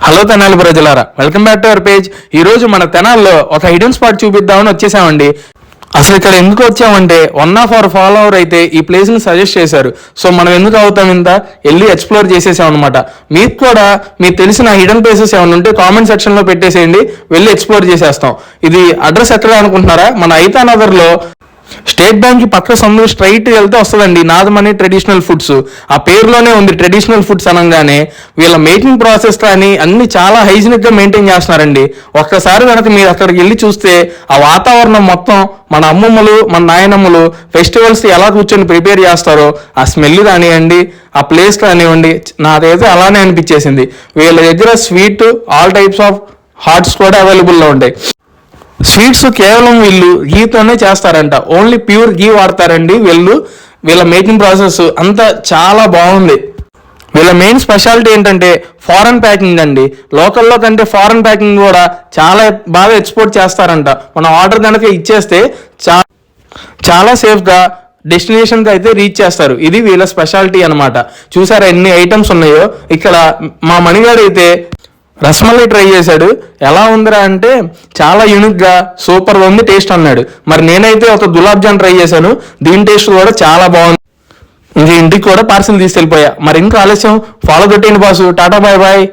Hello Tenali ప్రజలారా, welcome back to our page. ఈ రోజు మన తెనాల్లో ఒక హిడెన్ స్పాట్ చూపిద్దామని వచ్చేసామండి. అసలు ఇక్కడ ఎందుకు వచ్చామంటే వన్ ఆఫ్ అవర్ ఫాలోవర్ అయితే ఈ ప్లేస్ ని సజెస్ట్ చేశారు. సో మనం ఎందుకు అవుతాం ఇంత వెళ్ళి ఎక్స్ప్లోర్ చేసేసాం అనమాట. మీకు కూడా మీకు తెలిసిన హిడెన్ ప్లేసెస్ ఏమైనా ఉంటే కామెంట్ సెక్షన్ లో పెట్టేసేయండి, వెళ్ళి ఎక్స్ప్లోర్ చేసేస్తాం. ఇది అడ్రస్ ఎక్కడ అనుకుంటున్నారా? మన ఐతా నగర్ లో స్టేట్ బ్యాంక్ కి పక్క సందు స్ట్రైట్ వెళ్తే వస్తుందండి నాదమణి ట్రెడిషనల్ ఫుడ్స్. ఆ పేరులోనే ఉంది ట్రెడిషనల్ ఫుడ్స్ అనగానే. వీళ్ళ మేకింగ్ ప్రాసెస్ కానీ అన్ని చాలా హైజీనిక్ గా మెయింటైన్ చేస్తున్నారండి. ఒక్కసారి కనుక మీరు అక్కడికి వెళ్ళి చూస్తే ఆ వాతావరణం మొత్తం మన అమ్మమ్మలు మన నాయనమ్మలు ఫెస్టివల్స్ ఎలా కూర్చొని ప్రిపేర్ చేస్తారో ఆ స్మెల్ కానివ్వండి, ఆ ప్లేస్ కానివ్వండి, నాకైతే అలానే అనిపించేసింది. వీళ్ళ దగ్గర sweet all types of hots కూడా అవైలబుల్లో ఉంటాయి. స్వీట్స్ కేవలం వీళ్ళు గీతోనే చేస్తారంట, ఓన్లీ ప్యూర్ గీ వాడతారండి వీళ్ళు. వీళ్ళ మేకింగ్ ప్రాసెస్ అంతా చాలా బాగుంది. వీళ్ళ మెయిన్ స్పెషాలిటీ ఏంటంటే ఫారెన్ ప్యాకింగ్ అండి. లోకల్లో కంటే ఫారెన్ ప్యాకింగ్ కూడా చాలా బాగా ఎక్స్పోర్ట్ చేస్తారంట. మనం ఆర్డర్ కనుక ఇచ్చేస్తే చాలా సేఫ్గా డెస్టినేషన్కి అయితే రీచ్ చేస్తారు. ఇది వీళ్ళ స్పెషాలిటీ అనమాట. చూసారా ఎన్ని ఐటమ్స్ ఉన్నాయో. ఇక్కడ మా మణిగాడు అయితే రసమలై ట్రై చేశాడు. ఎలా ఉందిరా అంటే చాలా యూనిక్గా సూపర్గా ఉంది టేస్ట్ అన్నాడు. మరి నేనైతే ఒక గులాబ్ జామ్ ట్రై చేశాను, దీని టేస్ట్ కూడా చాలా బాగుంది. ఇంక ఇంటికి కూడా పార్సిల్ తీసుకెళ్ళిపోయా. మరి ఇంకా ఆలస్యం, ఫాలో కొట్టేయండి బాసు. Tata bye bye.